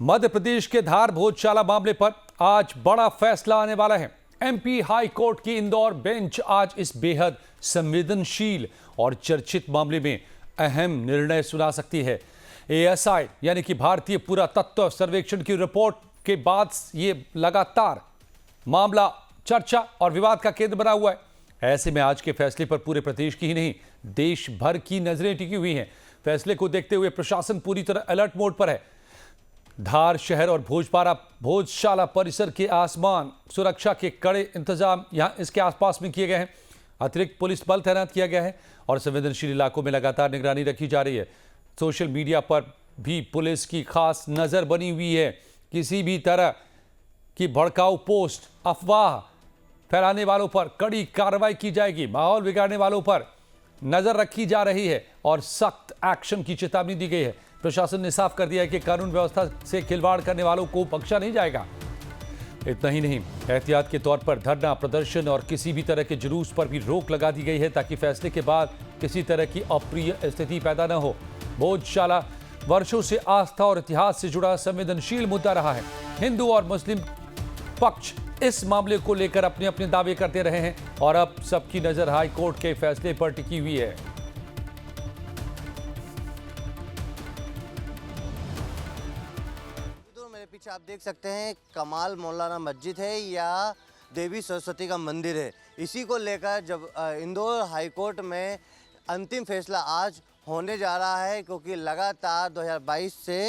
मध्य प्रदेश के धार भोजशाला मामले पर आज बड़ा फैसला आने वाला है। एमपी हाई कोर्ट की इंदौर बेंच आज इस बेहद संवेदनशील और चर्चित मामले में अहम निर्णय सुना सकती है। एएसआई यानी कि भारतीय पुरातत्व सर्वेक्षण की रिपोर्ट के बाद ये लगातार मामला चर्चा और विवाद का केंद्र बना हुआ है। ऐसे में आज के फैसले पर पूरे प्रदेश की ही नहीं, देश भर की नजरें टिकी हुई हैं। फैसले को देखते हुए प्रशासन पूरी तरह अलर्ट मोड पर है। धार शहर और भोजशाला परिसर के आसमान सुरक्षा के कड़े इंतजाम यहां इसके आसपास में किए गए हैं। अतिरिक्त पुलिस बल तैनात किया गया है और संवेदनशील इलाकों में लगातार निगरानी रखी जा रही है। सोशल मीडिया पर भी पुलिस की खास नजर बनी हुई है। किसी भी तरह की भड़काऊ पोस्ट, अफवाह फैलाने वालों पर कड़ी कार्रवाई की जाएगी। माहौल बिगाड़ने वालों पर नजर रखी जा रही है और सख्त एक्शन की चेतावनी दी गई है। प्रशासन ने साफ कर दिया है कि कानून व्यवस्था से खिलवाड़ करने वालों को बख्शा नहीं जाएगा। इतना ही नहीं, एहतियात के तौर पर धरना, प्रदर्शन और किसी भी तरह के जुलूस पर भी रोक लगा दी गई है ताकि फैसले के बाद किसी तरह की अप्रिय स्थिति पैदा न हो। भोजशाला वर्षों से आस्था और इतिहास से जुड़ा संवेदनशील मुद्दा रहा है। हिंदू और मुस्लिम पक्ष इस मामले को लेकर अपने अपने दावे करते रहे हैं और अब सबकी नजर हाई कोर्ट के फैसले पर टिकी हुई है। मेरे पीछे आप देख सकते हैं कमाल मौलाना मस्जिद है या देवी सरस्वती का मंदिर है। इसी को लेकर जब इंदौर हाई कोर्ट में अंतिम फैसला आज होने जा रहा है, क्योंकि लगातार 2022 से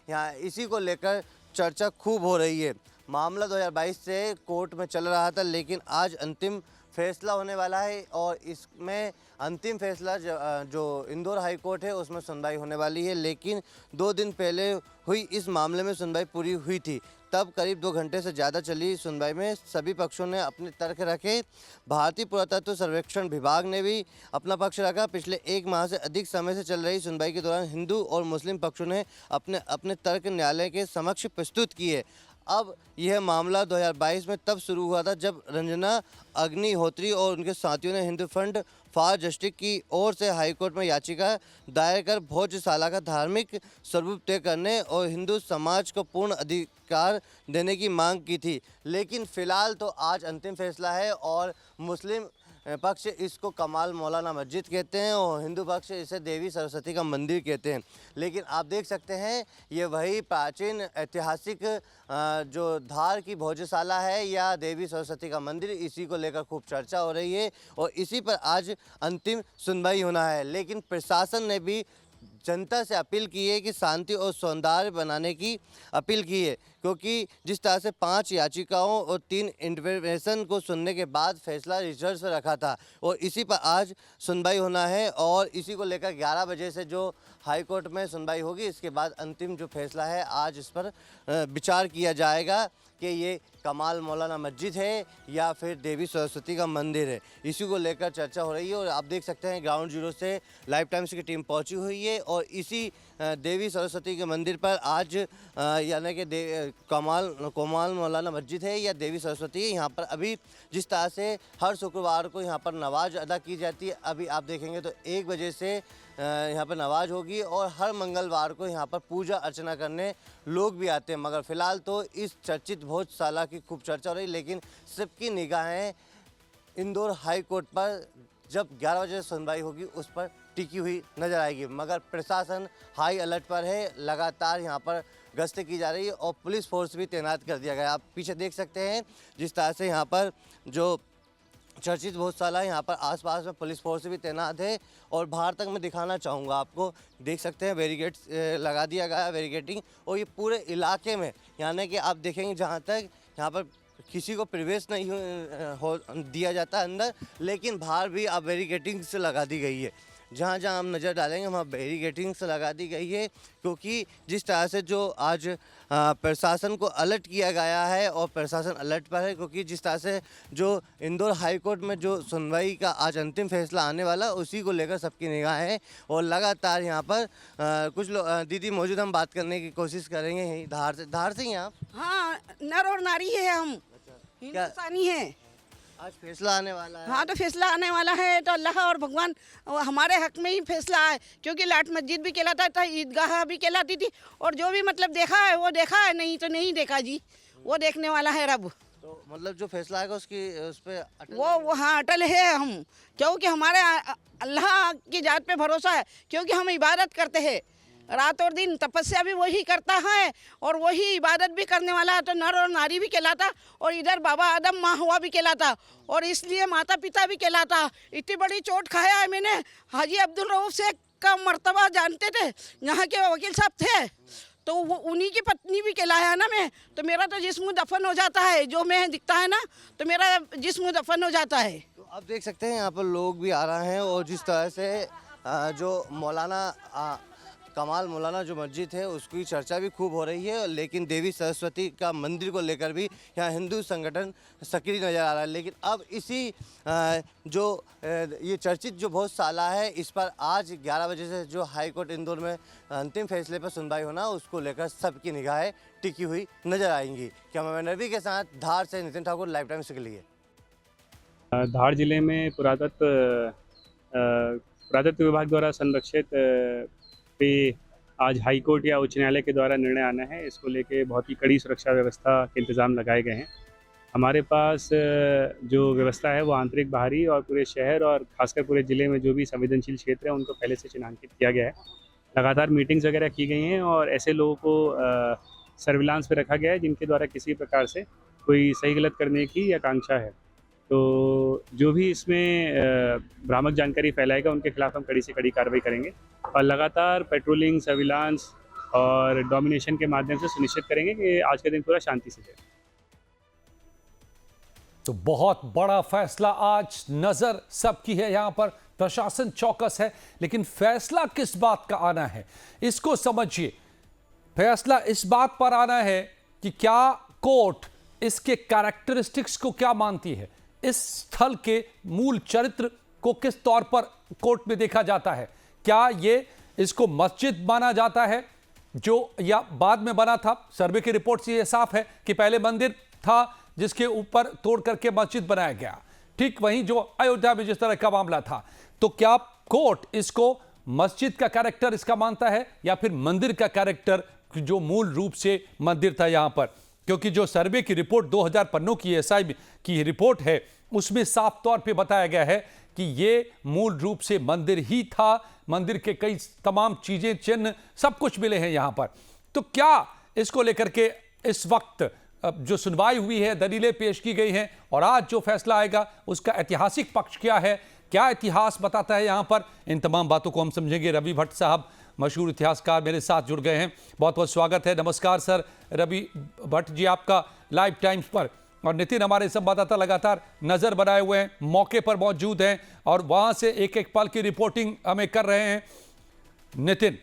यहाँ इसी को लेकर चर्चा खूब हो रही है। मामला 2022 से कोर्ट में चल रहा था, लेकिन आज अंतिम फैसला होने वाला है और इसमें अंतिम फैसला जो इंदौर हाई कोर्ट है उसमें सुनवाई होने वाली है। लेकिन 2 दिन पहले हुई इस मामले में सुनवाई पूरी हुई थी, तब करीब 2 घंटे से ज़्यादा चली सुनवाई में सभी पक्षों ने अपने तर्क रखे। भारतीय पुरातत्व सर्वेक्षण विभाग ने भी अपना पक्ष रखा। पिछले 1 माह से अधिक समय से चल रही सुनवाई के दौरान हिंदू और मुस्लिम पक्षों ने अपने अपने तर्क न्यायालय के समक्ष प्रस्तुत किए। अब यह मामला 2022 में तब शुरू हुआ था जब रंजना अग्निहोत्री और उनके साथियों ने हिंदू फ्रंट फॉर जस्टिस की ओर से हाईकोर्ट में याचिका दायर कर भोजशाला का धार्मिक स्वरूप तय करने और हिंदू समाज को पूर्ण अधिकार देने की मांग की थी। लेकिन फ़िलहाल तो आज अंतिम फैसला है और मुस्लिम पक्ष इसको कमाल मौलाना मस्जिद कहते हैं और हिंदू पक्ष इसे देवी सरस्वती का मंदिर कहते हैं। लेकिन आप देख सकते हैं ये वही प्राचीन ऐतिहासिक जो धार की भोजशाला है या देवी सरस्वती का मंदिर, इसी को लेकर खूब चर्चा हो रही है और इसी पर आज अंतिम सुनवाई होना है। लेकिन प्रशासन ने भी जनता से अपील की है कि शांति और सौंदर्य बनाने की अपील की है, क्योंकि जिस तरह से 5 याचिकाओं और 3 इंटरवेंशन को सुनने के बाद फैसला रिजर्व से रखा था और इसी पर आज सुनवाई होना है और इसी को लेकर 11 बजे से जो हाई कोर्ट में सुनवाई होगी, इसके बाद अंतिम जो फैसला है आज इस पर विचार किया जाएगा कि ये कमाल मौलाना मस्जिद है या फिर देवी सरस्वती का मंदिर है। इसी को लेकर चर्चा हो रही है और आप देख सकते हैं ग्राउंड जीरो से लाइव टाइम्स की टीम पहुंची हुई है और इसी देवी सरस्वती के मंदिर पर आज यानी कि कमाल मौलाना मस्जिद है या देवी सरस्वती है। यहाँ पर अभी जिस तरह से हर शुक्रवार को यहाँ पर नमाज अदा की जाती है, अभी आप देखेंगे तो 1 बजे से यहाँ पर नमाज होगी और हर मंगलवार को यहाँ पर पूजा अर्चना करने लोग भी आते हैं। मगर फ़िलहाल तो इस चर्चित भोजशाला की खूब चर्चा हो रही, लेकिन सबकी निगाहें इंदौर हाई कोर्ट पर जब 11 बजे सुनवाई होगी उस पर टिकी हुई नज़र आएगी। मगर प्रशासन हाई अलर्ट पर है, लगातार यहाँ पर गश्त की जा रही है और पुलिस फोर्स भी तैनात कर दिया गया है। आप पीछे देख सकते हैं जिस तरह से यहाँ पर जो चर्चित भोजशाला है, यहाँ पर आसपास में पुलिस फोर्स भी तैनात है और बाहर तक मैं दिखाना चाहूँगा आपको। देख सकते हैं बैरिकेड्स लगा दिया गया है, बैरिकेडिंग, और ये पूरे इलाके में यानी कि आप देखेंगे जहाँ तक यहाँ पर किसी को प्रवेश नहीं हो दिया जाता अंदर, लेकिन बाहर भी अब बैरिकेडिंग्स लगा दी गई है। जहाँ जहाँ हम नज़र डालेंगे वहाँ बैरिकेडिंग्स लगा दी गई है, क्योंकि जिस तरह से जो आज प्रशासन को अलर्ट किया गया है और प्रशासन अलर्ट पर है, क्योंकि जिस तरह से जो इंदौर हाई कोर्ट में जो सुनवाई का आज अंतिम फैसला आने वाला, उसी को लेकर सबकी निगाहें है और लगातार यहाँ पर कुछ लोग दीदी मौजूद, हम बात करने की कोशिश करेंगे। यहीं धार से ही आप? हाँ, नर और नारी है हम। हिंदुस्तानी है। आज फैसला आने वाला है। हाँ, तो फैसला आने वाला है तो अल्लाह और भगवान हमारे हक में ही फैसला है, क्योंकि लाट मस्जिद भी कहलाता था, ईदगाह भी कहलाती थी, और जो भी मतलब देखा है वो देखा है, नहीं तो नहीं देखा जी, वो देखने वाला है रब। तो मतलब जो फैसला आएगा उसकी उस पर वो हाँ अटल है हम, क्योंकि हमारे अल्लाह की जात पे भरोसा है, क्योंकि हम इबादत करते हैं रात और दिन, तपस्या भी वही करता है और वही इबादत भी करने वाला है, तो नर और नारी भी कहलाता, और इधर बाबा आदम माँ हुआ भी कहलाता, और इसलिए माता पिता भी कहलाता। इतनी बड़ी चोट खाया है मैंने। हाजी अब्दुल रऊफ शेख का मर्तबा जानते थे, यहाँ के वकील साहब थे, तो वो उन्हीं की पत्नी भी कहलाया ना मैं, तो मेरा तो जिस्म दफन हो जाता है, जो मैं दिखता है ना तो मेरा जिस्म दफन हो जाता है। तो आप देख सकते हैं यहाँ पर लोग भी आ रहे हैं, और जिस तरह से जो कमाल मौलाना जो मस्जिद है उसकी चर्चा भी खूब हो रही है, लेकिन देवी सरस्वती का मंदिर को लेकर भी यहाँ हिंदू संगठन सक्रिय नज़र आ रहा है। लेकिन अब इसी जो ये चर्चित जो बहुत साला है, इस पर आज 11 बजे से जो हाई कोर्ट इंदौर में अंतिम फैसले पर सुनवाई होना, उसको लेकर सबकी निगाहें टिकी हुई नजर आएंगी। कैमरामैन रवि के साथ धार से नितिन ठाकुर, लाइव टाइम्स के लिए। धार जिले में पुरातत्व विभाग द्वारा संरक्षित पे आज हाई कोर्ट या उच्च न्यायालय के द्वारा निर्णय आना है। इसको लेके बहुत ही कड़ी सुरक्षा व्यवस्था के इंतज़ाम लगाए गए हैं। हमारे पास जो व्यवस्था है वो आंतरिक, बाहरी और पूरे शहर और खासकर पूरे ज़िले में जो भी संवेदनशील क्षेत्र है उनको पहले से चिन्हांकित किया गया है। लगातार मीटिंग्स वगैरह की गई हैं और ऐसे लोगों को सर्विलांस पे रखा गया है जिनके द्वारा किसी प्रकार से कोई सही गलत करने की आकांक्षा है। तो जो भी इसमें भ्रामक जानकारी फैलाएगा उनके खिलाफ हम कड़ी से कड़ी कार्रवाई करेंगे और लगातार पेट्रोलिंग, सर्विलांस और डोमिनेशन के माध्यम से सुनिश्चित करेंगे कि आज का दिन पूरा शांति से जाए। तो बहुत बड़ा फैसला आज नजर सबकी है, यहां पर प्रशासन चौकस है, लेकिन फैसला किस बात का आना है इसको समझिए। फैसला इस बात पर आना है कि क्या कोर्ट इसके कैरेक्टरिस्टिक्स को क्या मानती है, इस स्थल के मूल चरित्र को किस तौर पर कोर्ट में देखा जाता है। क्या ये इसको मस्जिद माना जाता है जो या बाद में बना था। सर्वे की रिपोर्ट से यह साफ है कि पहले मंदिर था जिसके ऊपर तोड़ करके मस्जिद बनाया गया, ठीक वहीं जो अयोध्या में जिस तरह का मामला था। तो क्या कोर्ट इसको मस्जिद का कैरेक्टर इसका मानता है या फिर मंदिर का कैरेक्टर जो मूल रूप से मंदिर था यहां पर, क्योंकि जो सर्वे की रिपोर्ट 2000 पन्नों की एसआई की रिपोर्ट है उसमें साफ तौर पे बताया गया है कि ये मूल रूप से मंदिर ही था। मंदिर के कई तमाम चीजें, चिन्ह, सब कुछ मिले हैं यहां पर। तो क्या इसको लेकर के इस वक्त जो सुनवाई हुई है, दलीलें पेश की गई हैं और आज जो फैसला आएगा उसका ऐतिहासिक पक्ष क्या है, क्या इतिहास बताता है यहां पर, इन तमाम बातों को हम समझेंगे। रवि भट्ट साहब मशहूर इतिहासकार मेरे साथ जुड़ गए हैं, बहुत बहुत स्वागत है। नमस्कार सर रवि भट्ट जी आपका लाइव टाइम्स पर। और नितिन हमारे संवाददाता लगातार नजर बनाए हुए हैं, मौके पर मौजूद हैं और वहां से एक एक पल की रिपोर्टिंग हमें कर रहे हैं। नितिन,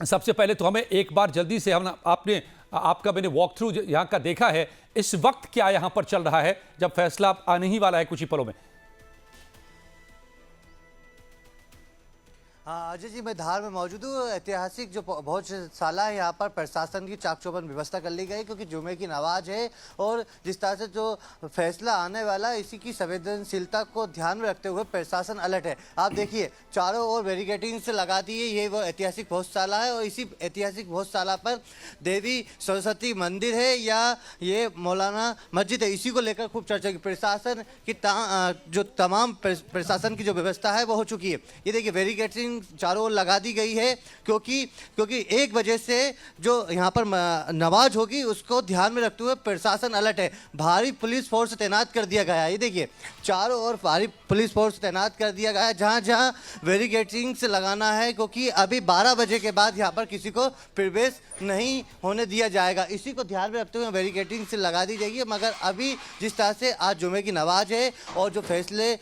सबसे पहले तो हमें एक बार जल्दी से आपका मैंने वॉक थ्रू यहाँ का देखा है, इस वक्त क्या यहाँ पर चल रहा है जब फैसला आने ही वाला है कुछ ही पलों में। हाँ अजय जी, मैं धार में मौजूद हूँ। ऐतिहासिक जो बहुत साला है, यहाँ पर प्रशासन की चाक चौबंद व्यवस्था कर ली गई क्योंकि जुमे की नमाज है और जिस तरह से जो फैसला आने वाला है इसी की संवेदनशीलता को ध्यान में रखते हुए प्रशासन अलर्ट है। आप देखिए चारों ओर बैरिकेडिंग से लगा दी है, ये वो ऐतिहासिक भोजशाला है और इसी ऐतिहासिक भोजशाला पर देवी सरस्वती मंदिर है या ये मौलाना मस्जिद है, इसी को लेकर खूब चर्चा की। प्रशासन की जो तमाम प्रशासन की जो व्यवस्था है वो हो चुकी है। ये देखिए बैरिकेडिंग चारों ओर लगा दी गई है क्योंकि 1 बजे से जो यहाँ पर नमाज होगी उसको ध्यान में रखते हुए प्रशासन अलर्ट है। भारी पुलिस फोर्स तैनात कर दिया गया है। ये देखिए चारों ओर भारी पुलिस फोर्स तैनात कर दिया गया है जहाँ जहाँ बैरिकेडिंग से लगाना है, क्योंकि अभी 12 बजे के बाद यहाँ पर किसी को प्रवेश नहीं होने दिया जाएगा। इसी को ध्यान में रखते हुए बैरिकेडिंग से लगा दी जाएगी। मगर अभी जिस तरह से आज जुमे की नमाज है और जो फैसले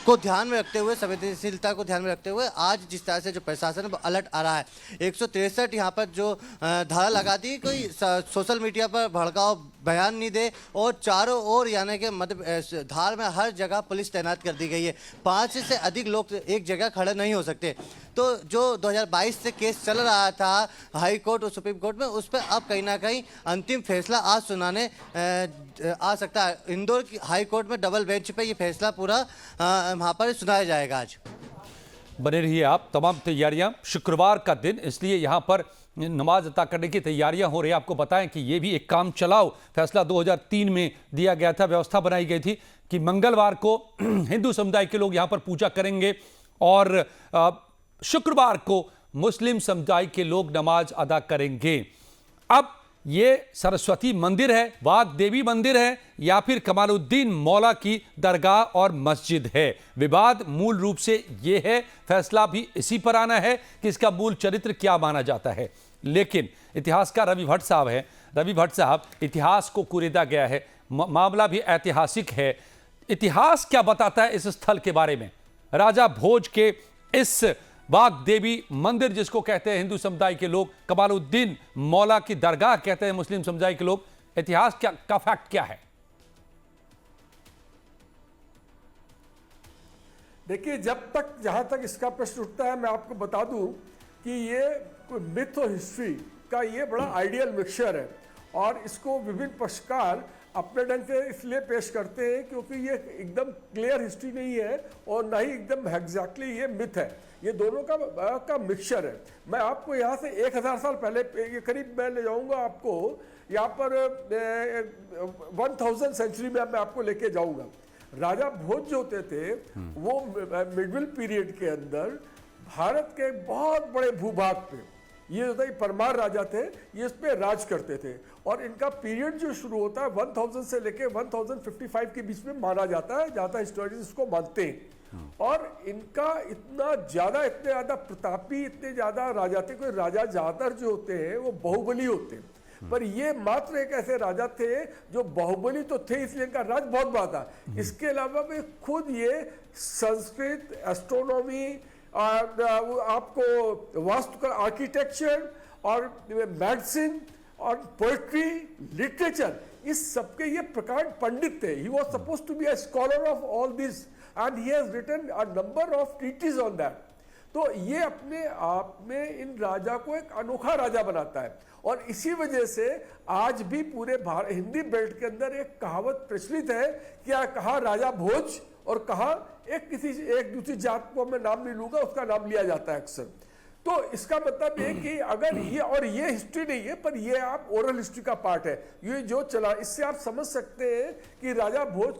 को ध्यान में रखते हुए, संवेदनशीलता को ध्यान में रखते हुए आज जिस तरह से जो प्रशासन है वो अलर्ट आ रहा है। 163 यहाँ पर जो धारा लगा दी, कोई सोशल मीडिया पर भड़काऊ बयान नहीं दे, और चारों ओर यानी कि मध्य धार में हर जगह पुलिस तैनात कर दी गई है। 5 से अधिक लोग एक जगह खड़े नहीं हो सकते। तो जो 2022 से केस चल रहा था हाई कोर्ट और सुप्रीम कोर्ट में, उस पर अब कहीं ना कहीं अंतिम फैसला आज सुनाने आ सकता है। इंदौर की हाई कोर्ट में डबल बेंच पे ये फैसला पूरा वहाँ पर सुनाया जाएगा। आज बने रहिए आप। तमाम तैयारियां, शुक्रवार का दिन, इसलिए यहाँ पर नमाज अता करने की तैयारियां हो रही हैं। आपको बताएं कि ये भी एक काम चलाओ फैसला 2003 में दिया गया था। व्यवस्था बनाई गई थी कि मंगलवार को हिंदू समुदाय के लोग यहाँ पर पूजा करेंगे और शुक्रवार को मुस्लिम समुदाय के लोग नमाज अदा करेंगे। अब ये सरस्वती मंदिर है, वाग देवी मंदिर है, या फिर कमालुद्दीन मौला की दरगाह और मस्जिद है? विवाद मूल रूप से ये है, फैसला भी इसी पर आना है कि इसका मूल चरित्र क्या माना जाता है। लेकिन इतिहासकार रवि भट्ट साहब हैं। रवि भट्ट साहब, इतिहास को कुरेदा गया है, मामला भी ऐतिहासिक है। इतिहास क्या बताता है इस स्थल के बारे में? राजा भोज के इस वाग देवी मंदिर, जिसको कहते हैं हिंदू समुदाय के लोग, कमालुद्दीन मौला की दरगाह कहते हैं मुस्लिम समुदाय के लोग, इतिहास क्या का फैक्ट क्या है? देखिए, जहां तक इसका प्रश्न उठता है, मैं आपको बता दूं कि ये मिथ और हिस्ट्री का ये बड़ा आइडियल मिक्सचर है, और इसको विभिन्न पक्षकार अपने ढंग से इसलिए पेश करते हैं क्योंकि ये एकदम क्लियर हिस्ट्री नहीं है और ना ही एकदम एग्जैक्टली ये मिथ है। ये दोनों का मिक्सचर है। मैं आपको यहाँ से 1000 साल पहले ये करीब मैं ले जाऊँगा आपको, यहाँ पर 1000 सेंचुरी में मैं आपको लेके जाऊँगा। राजा भोज जो होते थे वो मिडविल पीरियड के अंदर भारत के बहुत बड़े भूभाग पे, ये होता है परमार राजा थे, ये इस पे राज करते थे, और इनका पीरियड जो शुरू होता है 1000 से लेके 1055 के बीच में माना जाता है, जहाँ तक हिस्टोरियंस इसको मानते हैं। और इनका इतने ज्यादा प्रतापी, इतने ज्यादा राजा थे। कोई राजा ज्यादातर जो होते हैं वो बाहुबली होते हैं, पर ये मात्र एक ऐसे राजा थे जो बाहुबली तो थे इसलिए इनका राज बहुत बड़ा था। इसके अलावा भी खुद ये संस्कृत, एस्ट्रोनॉमी, आपको वास्तुकला, आर्किटेक्चर और मेडिसिन और पोएट्री, लिटरेचर, इस सबके ये प्रकांड पंडित थे। He was supposed to be a scholar of all this and he has written a number of treaties on that. तो ये अपने आप में इन राजा को एक अनोखा राजा बनाता है, और इसी वजह से आज भी पूरे हिंदी बेल्ट के अंदर एक कहावत प्रचलित है कि कहा राजा भोज और कहा एक दूसरी जात को मैं नाम नहीं लूंगा, उसका नाम लिया जाता है अक्सर। तो इसका मतलब है कि अगर ये हिस्ट्री नहीं है, पर ये आप ओरल हिस्ट्री का पार्ट है, ये जो चला, इससे आप समझ सकते हैं कि राजा भोज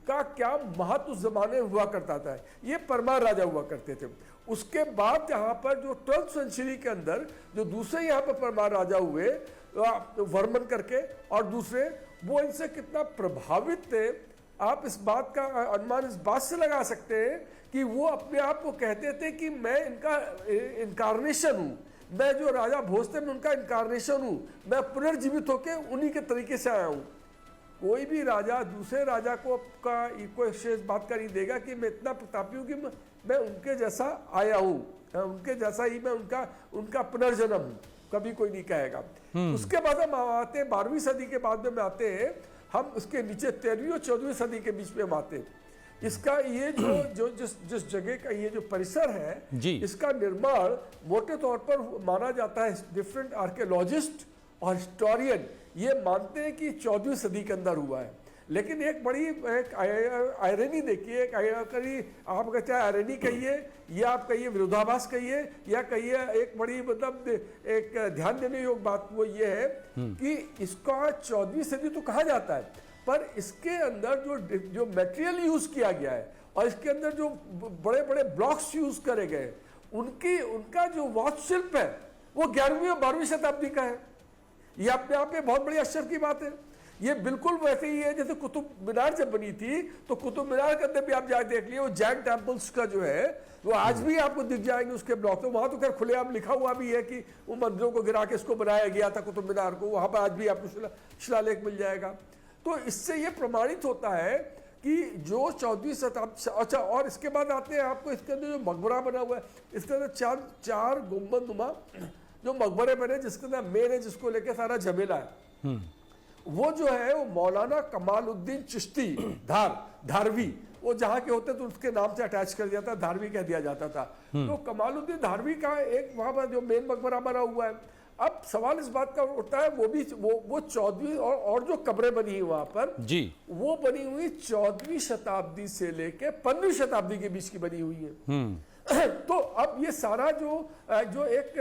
का क्या महत्व उस जमाने हुआ करता था। ये परमार राजा हुआ करते थे। उसके बाद यहाँ पर जो 12th सेंचुरी के अंदर जो दूसरे यहाँ पर परमार राजा हुए, वर्मन करके, और दूसरे, वो इनसे कितना प्रभावित थे, आप इस बात का अनुमान इस बात से लगा सकते हैं कि वो अपने आप को कहते थे कि मैं इनका इनकारनेशन हूँ, मैं जो राजा भोज थे मैं उनका इनकारनेशन हूँ, मैं पुनर्जीवित होकर उन्हीं के तरीके से आया हूँ। कोई भी राजा दूसरे राजा को कोई शेष बात कर नहीं देगा कि मैं इतना प्रतापी हूँ कि मैं उनके जैसा आया हूँ, उनके जैसा ही मैं उनका पुनर्जन्म हूँ, कभी कोई नहीं कहेगा। उसके बाद हम आते हैं 12वीं सदी के बाद में आते हैं हम, उसके नीचे 13वीं और 14वीं सदी के बीच में हम आते हैं। इसका ये जिस जगह का ये जो परिसर है, इसका निर्माण मोटे तौर पर माना जाता है, डिफरेंट आर्कियोलॉजिस्ट और हिस्टोरियन ये मानते हैं कि 14वीं सदी के अंदर हुआ है। लेकिन एक बड़ी आयरनी देखिए, आप चाहे आयरनी कहिए या आप कहिए विरोधाभास कहिए या कहिए, एक बड़ी मतलब एक ध्यान देने योग्य बात वो ये है कि इसका 14वीं सदी तो कहा जाता है, पर इसके अंदर जो मटेरियल यूज किया गया है और इसके अंदर जो बड़े बड़े ब्लॉक्स यूज करे गए, उनका जो वास्तुशिल्प है वो 11वीं और 12वीं शताब्दी का है। ये अपने आप में बहुत बड़ी आश्चर्य की बात है। ये बिल्कुल वैसे ही है जैसे कुतुब मीनार जब बनी थी, तो कुतुब मीनार के अंदर भी आप जाके देख लिए, वो जैन टेम्पल्स का जो है वो आज भी आपको दिख जाएंगे उसके ब्लॉक। तो वहां तो खैर खुलेआम लिखा हुआ भी है कि वो मंदिरों को गिरा के इसको बनाया गया था कुतुब मीनार को, वहां पर आज भी आपको शिलालेख मिल जाएगा। तो इससे ये प्रमाणित होता है कि जो 14वीं शताब्दी, अच्छा, और इसके बाद आते हैं आपको इसके अंदर जो मकबरा बना हुआ है, इसके अंदर चार गुंबदनुमा जो मकबरे बने, जिसके अंदर मेन है, जिसको लेके सारा झमेला है, वो जो है वो मौलाना कमालुद्दीन चिश्ती धारवी, वो जहाँ के होते तो उसके नाम से अटैच कर दिया था, धारवी कह दिया जाता था। तो कमालुद्दीन धारवी का एक वहां पर जो मेन मकबरा बना हुआ है। अब सवाल इस बात का उठता है, वो 14वीं और जो कब्रें बनी हुई वहां पर जी, वो बनी हुई 14वीं शताब्दी से लेके 15वीं शताब्दी के बीच की बनी हुई है। तो अब ये सारा जो एक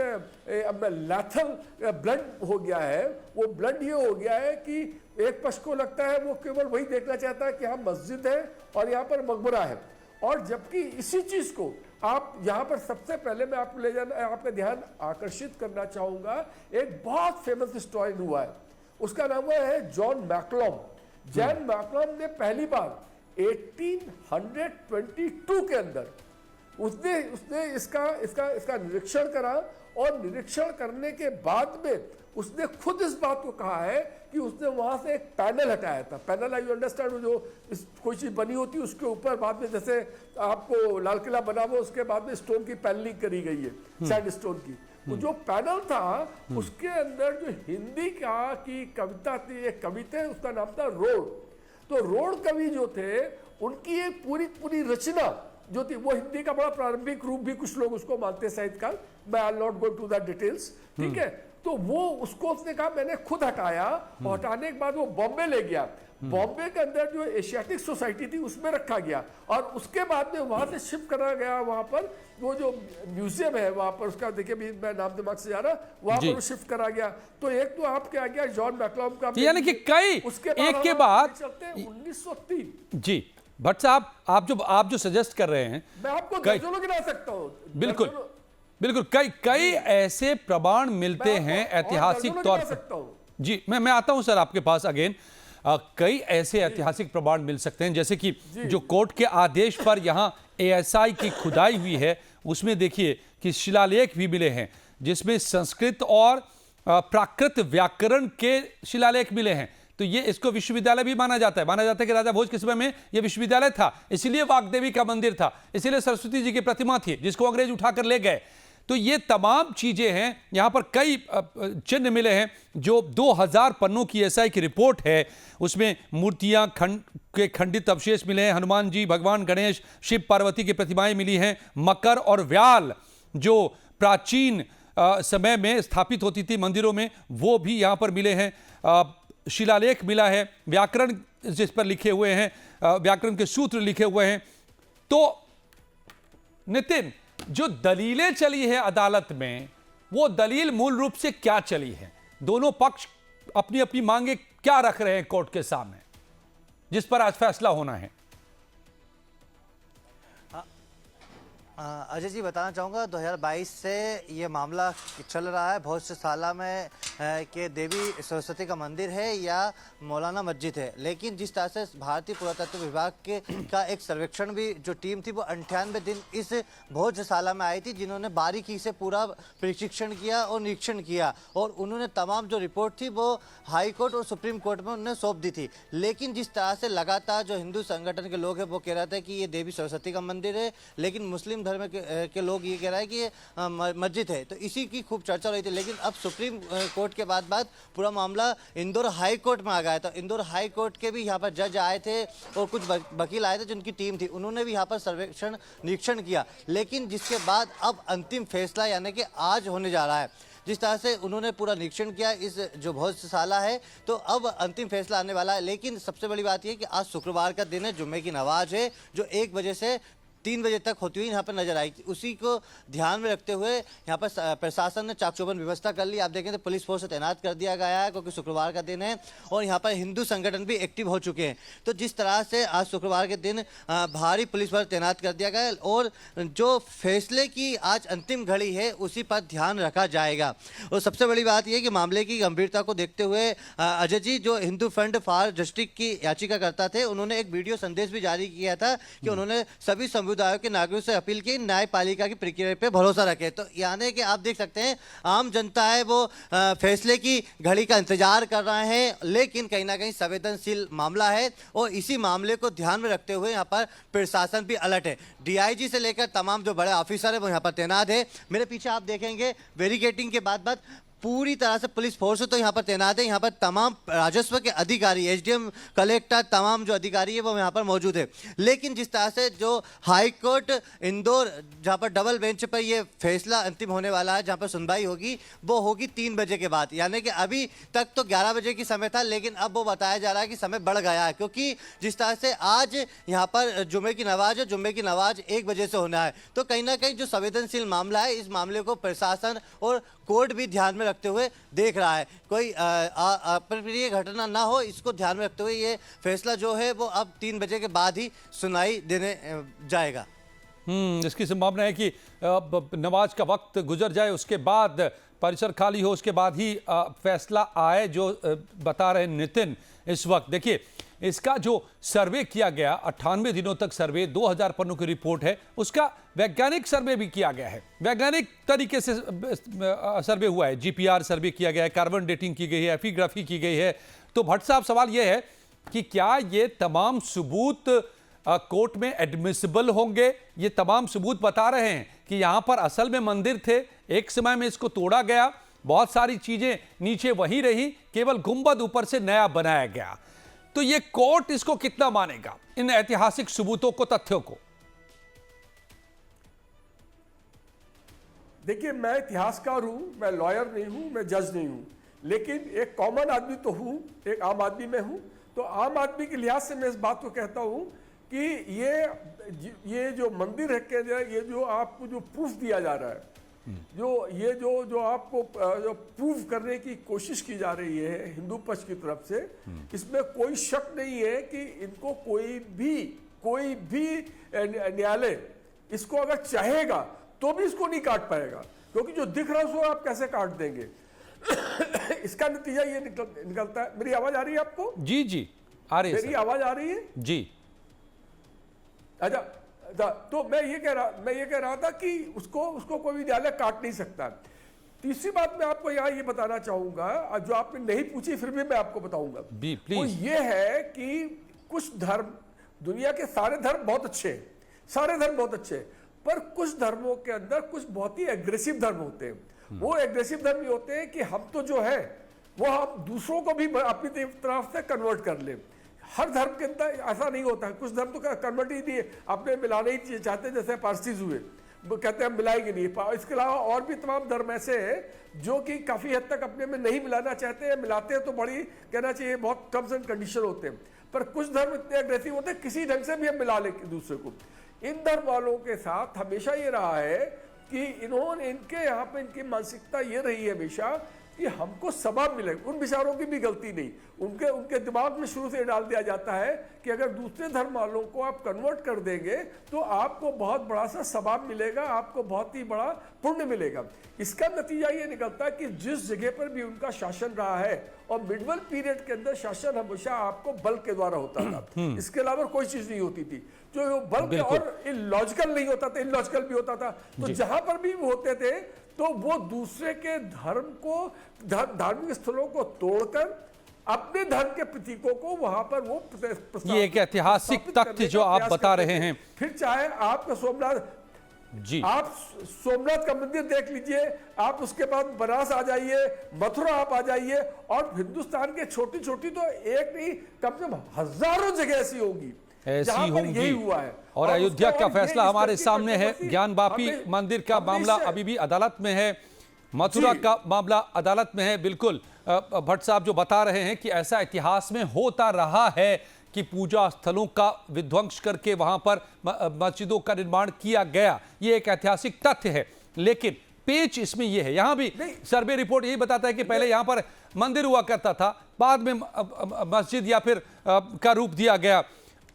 लैथल ब्लड हो गया है, वो ब्लड ये हो गया है कि एक पक्ष को लगता है वो केवल वही देखना चाहता है कि हाँ मस्जिद है और यहाँ पर मकबरा है, और जबकि इसी चीज को आप यहाँ पर सबसे पहले मैं आपको ले जाना, आपका ध्यान आकर्षित करना चाहूंगा, एक बहुत फेमस हिस्टोरियन हुआ है, उसका नाम है जॉन मैकलॉम। जॉन मैकलॉम ने पहली बार 1822 के अंदर उसने इसका निरीक्षण करा, और निरीक्षण करने के बाद में उसने खुद इस बात को कहा है कि उसने वहां से एक पैनल हटाया था। पैनल, आई अंडरस्टैंड, जो कोई चीज बनी होती है उसके ऊपर बाद में, जैसे आपको लाल किला बना हुआ, उसके बाद में स्टोन की पैनलिंग करी गई है, सैंड स्टोन की। तो जो पैनल था उसके अंदर जो हिंदी की कविता थी, एक कवि थे, उसका नाम था रोड। तो रोड कवि जो थे, उनकी एक पूरी रचना जो थी, वो हिंदी का बड़ा प्रारंभिक रूप भी कुछ लोग उसको मानते हैं साहित्यकार, मैं I not go to the details, ठीक है। तो वो उसको उसने कहा मैंने खुद हटाया, और हटाने के बाद वो बॉम्बे ले गया। बॉम्बे के अंदर जो एशियाटिक सोसाइटी थी उसमें रखा गया, और उसके बाद में वहां से शिफ्ट करा गया, वहां पर वो जो म्यूजियम है वहां पर, उसका देखिए भी मैं नाम दिमाग से जा रहा, वहां पर वो शिफ्ट करा गया। तो एक तो आप क्या गया जॉन मैकलॉम का, यानी कि कई एक के बाद चलते हैं 1903। जी भट्ट साहब, आप जो सजेस्ट कर रहे हैं, मैं आपको दर्जनों गिना सकता हूँ, बिल्कुल कई ऐसे प्रमाण मिलते हैं ऐतिहासिक तौर पर। जी, मैं आता हूं सर आपके पास अगेन। कई ऐसे ऐतिहासिक प्रमाण मिल सकते हैं, जैसे कि जो कोर्ट के आदेश पर यहां ASI की खुदाई हुई है, उसमें देखिए कि शिलालेख भी मिले हैं, जिसमें संस्कृत और प्राकृत व्याकरण के शिलालेख मिले हैं। तो ये इसको विश्वविद्यालय भी माना जाता है कि राजा भोज के समय में ये विश्वविद्यालय था, इसीलिए वाग्देवी का मंदिर था, इसीलिए सरस्वती जी की प्रतिमा थी जिसको अंग्रेज उठाकर ले गए। तो ये तमाम चीजें हैं। यहां पर कई चिन्ह मिले हैं, जो 2000 पन्नों की ASI की रिपोर्ट है, उसमें मूर्तियां के खंडित अवशेष मिले हैं, हनुमान जी, भगवान गणेश, शिव पार्वती की प्रतिमाएं मिली हैं, मकर और व्याल जो प्राचीन समय में स्थापित होती थी मंदिरों में, वो भी यहां पर मिले हैं। शिलालेख मिला है, व्याकरण जिस पर लिखे हुए हैं, व्याकरण के सूत्र लिखे हुए हैं। तो नितिन, जो दलीलें चली है अदालत में, वो दलील मूल रूप से क्या चली है? दोनों पक्ष अपनी अपनी मांगे क्या रख रहे हैं कोर्ट के सामने, जिस पर आज फैसला होना है? अजय जी, बताना चाहूँगा 2022 से ये मामला चल रहा है भोजशाला में कि देवी सरस्वती का मंदिर है या मौलाना मस्जिद है। लेकिन जिस तरह से भारतीय पुरातत्व विभाग का एक सर्वेक्षण भी जो टीम थी, वो 98 दिन इस भोजशाला में आई थी, जिन्होंने बारीकी से पूरा प्रशिक्षण किया और निरीक्षण किया, और उन्होंने तमाम जो रिपोर्ट थी वो हाई कोर्ट और सुप्रीम कोर्ट में उन्होंने सौंप दी थी। लेकिन जिस तरह से लगातार जो हिंदू संगठन के लोग हैं वो कह रहे थे कि ये देवी सरस्वती का मंदिर है, लेकिन मुस्लिम धर्म के लोग ये कह रहे हैं कि ये मस्जिद है, तो इसी की खूब चर्चा रही थी। लेकिन अब सुप्रीम कोर्ट के बाद पूरा मामला इंदौर हाई कोर्ट में आ गया था। इंदौर हाई कोर्ट के भी यहाँ पर जज आए थे और कुछ वकील आए थे जिनकी टीम थी, उन्होंने भी यहाँ पर सर्वेक्षण निरीक्षण किया। लेकिन जिसके बाद अब अंतिम फैसला यानी कि आज होने जा रहा है। जिस तरह से उन्होंने पूरा निरीक्षण किया इस जो भोजशाला है, तो अब अंतिम फैसला आने वाला है। लेकिन सबसे बड़ी बात यह कि आज शुक्रवार का दिन है, जुम्मे की नमाज है, जो 1 बजे से 3 बजे तक होती हुई यहाँ पर नजर आई। उसी को ध्यान में रखते हुए यहाँ पर प्रशासन ने चाक चौबंद व्यवस्था कर ली। आप देखें तो पुलिस फोर्स तैनात कर दिया गया है, क्योंकि शुक्रवार का दिन है और यहाँ पर हिंदू संगठन भी एक्टिव हो चुके हैं। तो जिस तरह से आज शुक्रवार के दिन भारी पुलिस बल तैनात कर दिया गया है, और जो फैसले की आज अंतिम घड़ी है उसी पर ध्यान रखा जाएगा। और सबसे बड़ी बात यह कि मामले की गंभीरता को देखते हुए अजय जी, जो हिंदू फ्रंट फॉर जस्टिस की याचिकाकर्ता थे, उन्होंने एक वीडियो संदेश भी जारी किया था कि उन्होंने सभी बूद आयोग के नागरिकों से अपील की न्यायपालिका की प्रक्रिया पे भरोसा रखे। तो यानी कि आप देख सकते हैं आम जनता है वो फैसले की घड़ी का इंतजार कर रहे हैं, लेकिन कहीं ना कहीं संवेदनशील मामला है और इसी मामले को ध्यान में रखते हुए यहाँ पर प्रशासन भी अलर्ट है। डीआईजी से लेकर तमाम जो बड़े ऑफिसर है वो यहाँ पर तैनात है। मेरे पीछे आप देखेंगे बैरिकेडिंग के बाद पूरी तरह से पुलिस फोर्स तो यहाँ पर तैनात है। यहाँ पर तमाम राजस्व के अधिकारी, एसडीएम, कलेक्टर, तमाम जो अधिकारी है वो यहाँ पर मौजूद है। लेकिन जिस तरह से जो हाई कोर्ट इंदौर जहाँ पर डबल बेंच पर ये फैसला अंतिम होने वाला है, जहाँ पर सुनवाई होगी वो होगी 3 बजे के बाद, यानी कि अभी तक तो 11 बजे की समय था, लेकिन अब वो बताया जा रहा है कि समय बढ़ गया है, क्योंकि जिस तरह से आज यहाँ पर जुम्मे की नमाज है, जुम्मे की नमाज 1 बजे से होना है। तो कहीं ना कहीं जो संवेदनशील मामला है, इस मामले को प्रशासन और कोर्ट भी ध्यान में रखते हुए देख रहा है। कोई अप्रिय घटना ना हो, इसको ध्यान में रखते हुए ये फैसला जो है वो अब 3 बजे के बाद ही सुनाई देने जाएगा। इसकी संभावना है कि नमाज का वक्त गुजर जाए, उसके बाद परिसर खाली हो, उसके बाद ही फैसला आए, जो बता रहे नितिन इस वक्त। देखिए, इसका जो सर्वे किया गया 98 दिनों तक सर्वे, 2000 पन्नों की रिपोर्ट है, उसका वैज्ञानिक सर्वे भी किया गया है। वैज्ञानिक तरीके से सर्वे हुआ है, जीपीआर सर्वे किया गया है, कार्बन डेटिंग की गई है, एपिग्राफी की गई है। तो भट्ट साहब, सवाल यह है कि क्या ये तमाम सबूत कोर्ट में एडमिसिबल होंगे? ये तमाम सबूत बता रहे हैं कि यहां पर असल में मंदिर थे, एक समय में इसको तोड़ा गया, बहुत सारी चीजें नीचे वही रही, केवल गुंबद ऊपर से नया बनाया गया। तो ये कोर्ट इसको कितना मानेगा, इन ऐतिहासिक सबूतों को, तथ्यों को? देखिए, मैं इतिहासकार हूं, मैं लॉयर नहीं हूं, मैं जज नहीं हूं, लेकिन एक कॉमन आदमी तो हूं, एक आम आदमी में हूं। तो आम आदमी के लिहाज से मैं इस बात को कहता हूं कि ये जो मंदिर है के ये जो आपको जो प्रूफ दिया जा रहा है, जो आपको जो प्रूव करने की कोशिश की जा रही है हिंदू पक्ष की तरफ से, इसमें कोई शक नहीं है कि इनको कोई भी न्यायालय इसको अगर चाहेगा तो भी इसको नहीं काट पाएगा, क्योंकि जो दिख रहा है उसको आप कैसे काट देंगे। इसका नतीजा ये निकलता है। मेरी आवाज आ रही है आपको? जी जी आ रही है। मेरी आवाज आ रही है जी। अच्छा, तो मैं ये कह रहा था कि उसको कोई भी न्यायालय काट नहीं सकता। तीसरी बात मैं आपको यहाँ ये बताना चाहूंगा, जो आपने नहीं पूछी फिर भी मैं आपको बताऊंगा, वो ये है कि कुछ धर्म, दुनिया के सारे धर्म बहुत अच्छे हैं, सारे धर्म बहुत अच्छे हैं, पर कुछ धर्मों के अंदर कुछ बहुत ही एग्रेसिव धर्म होते हैं। वो एग्रेसिव धर्म ये होते हैं कि हम तो जो है वो हम दूसरों को भी अपनी तरफ से कन्वर्ट कर ले। हर धर्म के अंदर ऐसा नहीं होता है, कुछ धर्म तो कन्वर्ट ही नहीं है, अपने मिलाने ही चाहते, जैसे पारसीज हुए, वो कहते हैं हम मिलाएंगे नहीं। इसके अलावा और भी तमाम धर्म ऐसे हैं जो कि काफी हद तक अपने में नहीं मिलाना चाहते हैं, मिलाते हैं तो बड़ी कहना चाहिए बहुत टर्म्स एंड कंडीशन होते हैं। पर कुछ धर्म इतने अग्रेसिव होते हैं किसी ढंग से भी हम मिला ले दूसरे को। इन धर्म वालों के साथ हमेशा ये रहा है कि इनके यहाँ पे इनकी मानसिकता ये रही है हमेशा कि हमको सवाब मिलेगा। उन बेचारों की भी गलती नहीं, उनके दिमाग में शुरू से डाल दिया जाता है कि अगर दूसरे धर्म वालों को आप कन्वर्ट कर देंगे तो आपको बहुत बड़ा सा सवाब मिलेगा, आपको बहुत ही बड़ा पुण्य मिलेगा। इसका नतीजा ये निकलता है कि जिस जगह पर भी उनका शासन रहा है, और मिडवल पीरियड के अंदर शासन हमेशा आपको बल के द्वारा होता था, इसके अलावा कोई चीज नहीं होती थी, जो बल के और इलॉजिकल नहीं होता था, इलॉजिकल भी होता था। तो जहां पर भी होते थे तो वो दूसरे के धर्म को, धार्मिक स्थलों को तोड़कर अपने धर्म के प्रतीकों को वहां पर वो, ये एक ऐतिहासिक तथ्य जो आप बता रहे हैं। फिर चाहे आपका सोमनाथ जी, आप सोमनाथ का मंदिर देख लीजिए, आप उसके बाद बनारस आ जाइए, मथुरा आप आ जाइए, और हिंदुस्तान के छोटी छोटी तो एक नहीं कम से कम हजारों जगह ऐसी होंगी, ऐसी होंगी। हुआ है। और अयोध्या का फैसला हमारे सामने है, ज्ञानवापी मंदिर का मामला अभी भी अदालत में है, मथुरा का मामला अदालत में है। बिल्कुल भट्ट साहब जो बता रहे हैं कि ऐसा इतिहास में होता रहा है कि पूजा स्थलों का विध्वंस करके वहां पर मस्जिदों का निर्माण किया गया, ये एक ऐतिहासिक तथ्य है। लेकिन पेच इसमें यह है, यहां भी सर्वे रिपोर्ट यही बताता है कि पहले यहां पर मंदिर हुआ करता था, बाद में मस्जिद या फिर का रूप दिया गया।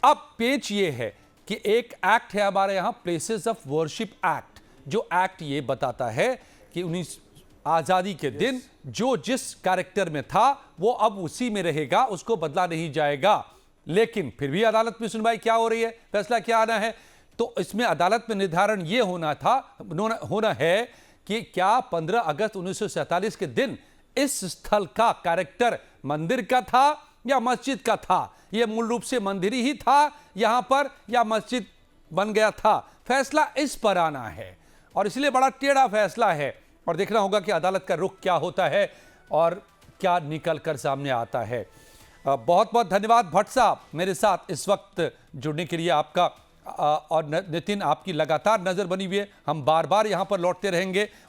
अब पेच ये है कि एक एक्ट है हमारे यहां, प्लेसेस ऑफ वर्शिप एक्ट, जो एक्ट ये बताता है कि 19 आजादी के दिन जो जिस कैरेक्टर में था वो अब उसी में रहेगा, उसको बदला नहीं जाएगा। लेकिन फिर भी अदालत में सुनवाई क्या हो रही है, फैसला क्या आना है? तो इसमें अदालत में निर्धारण ये होना है कि क्या 15 अगस्त 1947 के दिन इस स्थल का कैरेक्टर मंदिर का था या मस्जिद का था। यह मूल रूप से मंदिर ही था यहां पर या मस्जिद बन गया था। फैसला इस पर आना है और इसलिए बड़ा टेढ़ा फैसला है और देखना होगा कि अदालत का रुख क्या होता है और क्या निकल कर सामने आता है। बहुत बहुत धन्यवाद भट्ट साहब मेरे साथ इस वक्त जुड़ने के लिए आपका। और नितिन, आपकी लगातार नजर बनी हुई है, हम बार बार यहां पर लौटते रहेंगे